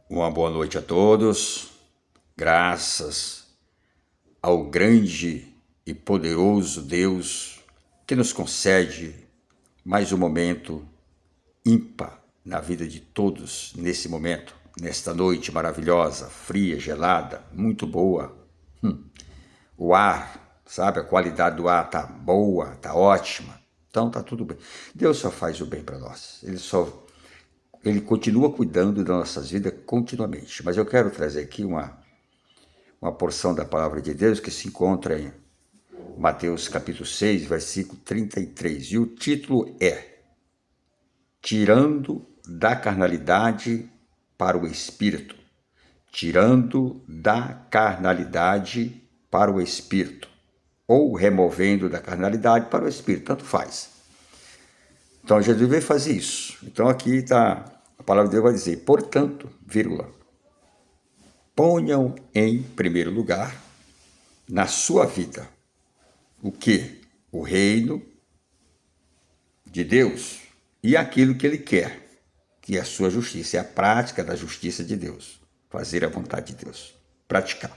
Uma boa noite a todos, graças ao grande e poderoso Deus que nos concede mais um momento ímpar na vida de todos nesse momento, nesta noite maravilhosa, fria, gelada, muito boa. O ar, sabe, a qualidade do ar tá boa, tá ótima, então tá tudo bem. Deus só faz o bem para nós, Ele continua cuidando das nossas vidas continuamente. Mas eu quero trazer aqui uma porção da palavra de Deus que se encontra em Mateus capítulo 6, versículo 33. E o título é Tirando da carnalidade para o Espírito. Tirando da carnalidade para o Espírito. Ou removendo da carnalidade para o Espírito, tanto faz. Então Jesus veio fazer isso. Então aqui está, a palavra de Deus vai dizer, portanto, vírgula, ponham em primeiro lugar na sua vida o que? O reino de Deus e aquilo que Ele quer, que é a sua justiça, é a prática da justiça de Deus, fazer a vontade de Deus, praticar.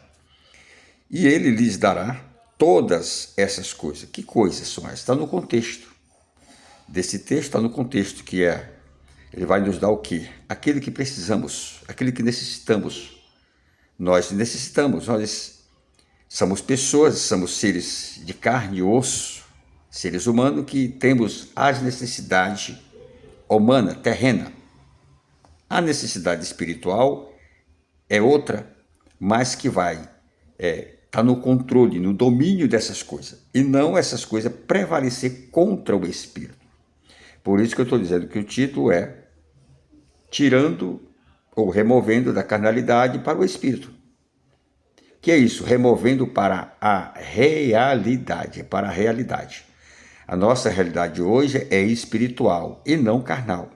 E Ele lhes dará todas essas coisas. Que coisas são essas? Está no contexto desse texto, está no contexto que é, Ele vai nos dar o quê? Aquilo que precisamos, aquilo que necessitamos. Nós necessitamos, nós somos pessoas, somos seres de carne e osso, seres humanos que temos as necessidades humanas, terrena. A necessidade espiritual é outra, mas que vai tá no controle, no domínio dessas coisas, e não essas coisas prevalecer contra o espírito. Por isso que eu estou dizendo que o título é Tirando ou removendo da carnalidade para o espírito. Que é isso? Removendo para a realidade, para a realidade. A nossa realidade hoje é espiritual e não carnal.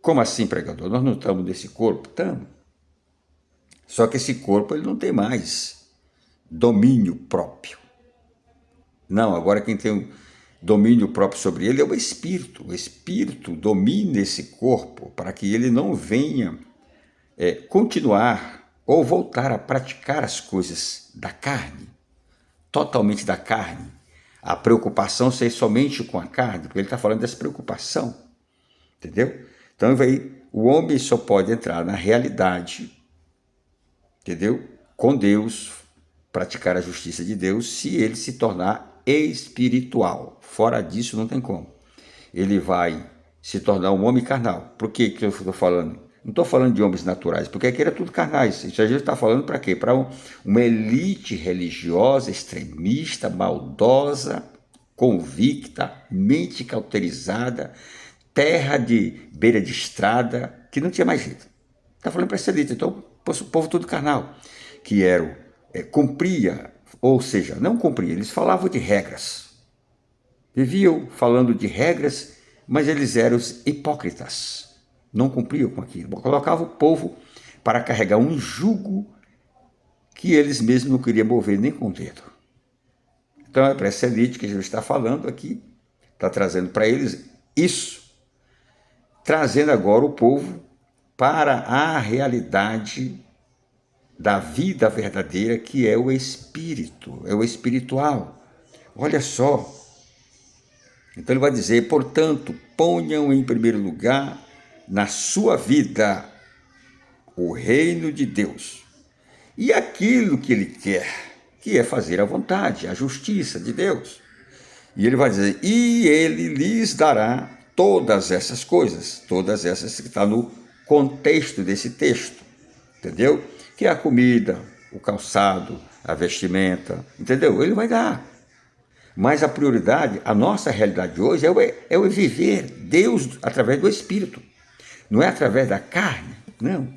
Como assim, pregador? Nós não estamos nesse corpo? Estamos. Só que esse corpo ele não tem mais domínio próprio. Não, agora quem tem um domínio próprio sobre ele é o espírito. O espírito domina esse corpo para que ele não venha continuar ou voltar a praticar as coisas da carne, totalmente da carne. A preocupação ser somente com a carne, porque ele está falando dessa preocupação, entendeu? Então, o homem só pode entrar na realidade, entendeu? Com Deus, praticar a justiça de Deus, se ele se tornar espiritual. Fora disso, não tem como. Ele vai se tornar um homem carnal. Por que eu estou falando? Não estou falando de homens naturais, porque aqui era tudo carnais. Isso a gente está falando para quê? Para uma elite religiosa, extremista, maldosa, convicta, mente cauterizada, terra de beira de estrada, que não tinha mais jeito. Está falando para essa elite. Então, o povo todo carnal, que cumpria, ou seja, não cumpria, eles falavam de regras. Viviam falando de regras, mas eles eram os hipócritas. Não cumpriam com aquilo. Colocavam o povo para carregar um jugo que eles mesmos não queriam mover nem com o dedo. Então é para essa elite que Jesus está falando aqui, está trazendo para eles isso, trazendo agora o povo para a realidade da vida verdadeira, que é o espírito, é o espiritual. Olha só. Então ele vai dizer, portanto, ponham em primeiro lugar na sua vida o reino de Deus e aquilo que ele quer, que é fazer a vontade, a justiça de Deus. E ele vai dizer, e ele lhes dará todas essas coisas, todas essas que estão no contexto desse texto, entendeu? Que é a comida, o calçado, a vestimenta, entendeu? Ele vai dar. Mas a prioridade, a nossa realidade hoje é o viver Deus através do Espírito. Não é através da carne, não.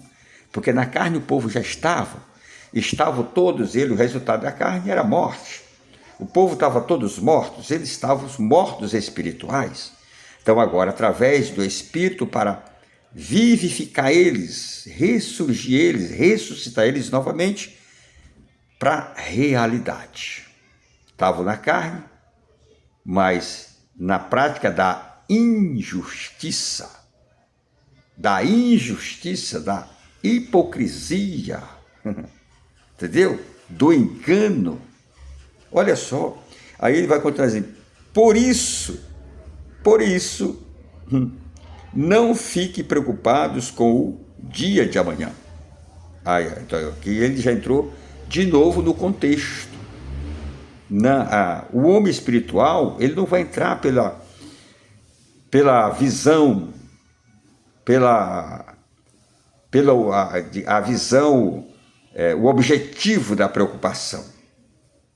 Porque na carne o povo já estavam todos eles, o resultado da carne era morte. O povo estava todos mortos, eles estavam mortos espirituais. Então agora, através do Espírito, para vivificar eles, ressurgir eles, ressuscitar eles novamente para a realidade. Estavam na carne, mas na prática da injustiça, da hipocrisia, entendeu? Do engano. Olha só, aí ele vai continuar dizendo, por isso, não fique preocupados com o dia de amanhã. Então aqui ele já entrou de novo no contexto. O homem espiritual, ele não vai entrar pela visão, a visão, o objetivo da preocupação.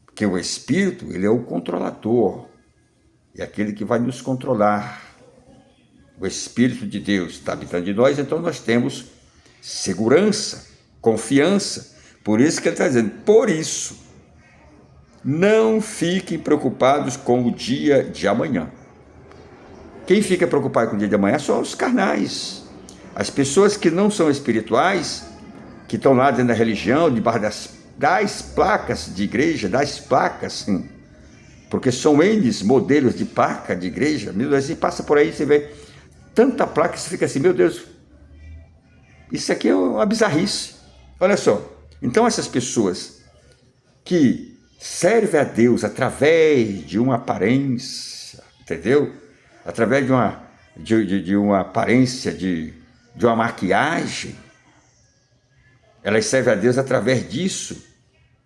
Porque o Espírito, ele é o controlador, é aquele que vai nos controlar. O Espírito de Deus está habitando em nós, então nós temos segurança, confiança. Por isso que ele está dizendo, por isso, não fiquem preocupados com o dia de amanhã. Quem fica preocupado com o dia de amanhã são os carnais. As pessoas que não são espirituais, que estão lá dentro da religião, debaixo das placas de igreja, porque são N modelos de placa de igreja. Meu Deus, você passa por aí, você vê tanta placa, você fica assim, meu Deus, isso aqui é uma bizarrice. Olha só, então essas pessoas que servem a Deus através de uma aparência, entendeu? Através de uma aparência, de uma maquiagem, elas servem a Deus através disso.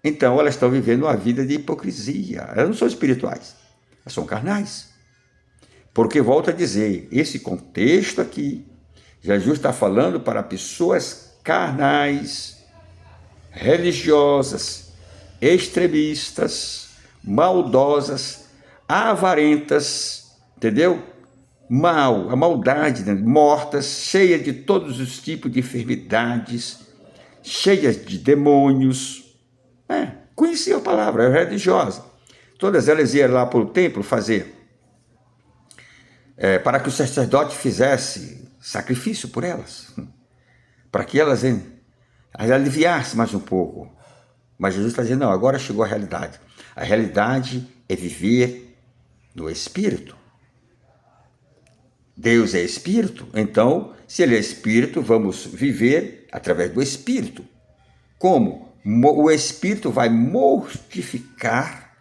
Então elas estão vivendo uma vida de hipocrisia. Elas não são espirituais, elas são carnais. Porque, volto a dizer, esse contexto aqui, Jesus está falando para pessoas carnais, religiosas, extremistas, maldosas, avarentas, entendeu? A maldade, né? Mortas, cheias de todos os tipos de enfermidades, cheias de demônios. Conhecia a palavra, era religiosa. Todas elas iam lá para o templo fazer, para que o sacerdote fizesse sacrifício por elas, para que elas aliviassem mais um pouco. Mas Jesus está dizendo, não, agora chegou a realidade. A realidade é viver no Espírito. Deus é Espírito, então, se Ele é Espírito, vamos viver através do Espírito. Como? O Espírito vai mortificar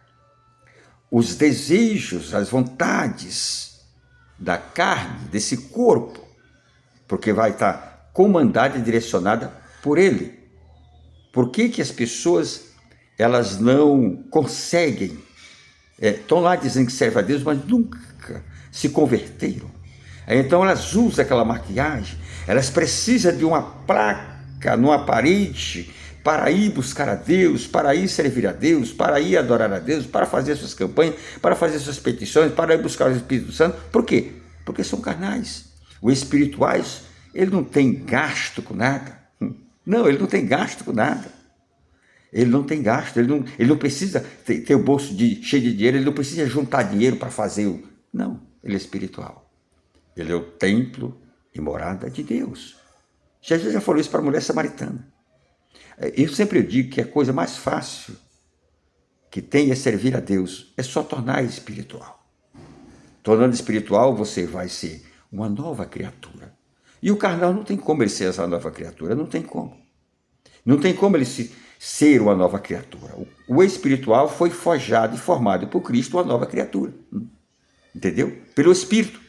os desejos, as vontades da carne, desse corpo, porque vai estar comandada e direcionada por Ele. Por que as pessoas, elas não conseguem, estão lá dizendo que servem a Deus, mas nunca se converteram? Então elas usam aquela maquiagem, elas precisam de uma placa numa parede para ir buscar a Deus, para ir servir a Deus, para ir adorar a Deus, para fazer suas campanhas, para fazer suas petições, para ir buscar o Espírito Santo. Por quê? Porque são carnais. Os espirituais, ele não tem gasto com nada. Não, ele não tem gasto com nada. Ele não tem gasto, ele não precisa ter o bolso cheio de dinheiro, ele não precisa juntar dinheiro para fazer o... Não, ele é espiritual. Ele é o templo e morada de Deus. Jesus já falou isso para a mulher samaritana. Eu sempre digo que a coisa mais fácil que tem é servir a Deus, é só tornar espiritual. Tornando espiritual, você vai ser uma nova criatura. E o carnal não tem como ele ser essa nova criatura, não tem como. Não tem como ele ser uma nova criatura. O espiritual foi forjado e formado por Cristo uma nova criatura. Entendeu? Pelo Espírito.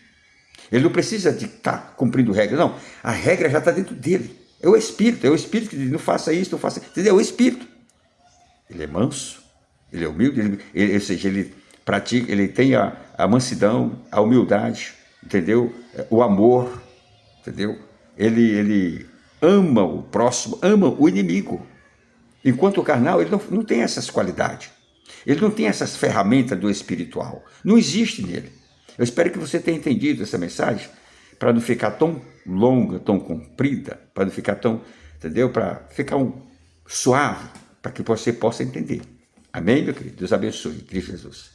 Ele não precisa de estar cumprindo regra, não. A regra já está dentro dele. É o Espírito que diz, não faça isso, não faça isso. Entendeu? É o Espírito. Ele é manso, ele é humilde, ou seja, ele pratica, ele tem a mansidão, a humildade, entendeu? O amor, entendeu? Ele ama o próximo, ama o inimigo. Enquanto o carnal, ele não tem essas qualidades. Ele não tem essas ferramentas do espiritual. Não existe nele. Eu espero que você tenha entendido essa mensagem, para não ficar tão longa, tão comprida, para não ficar tão, entendeu? Para ficar suave, para que você possa entender. Amém, meu querido? Deus abençoe. Cristo Jesus.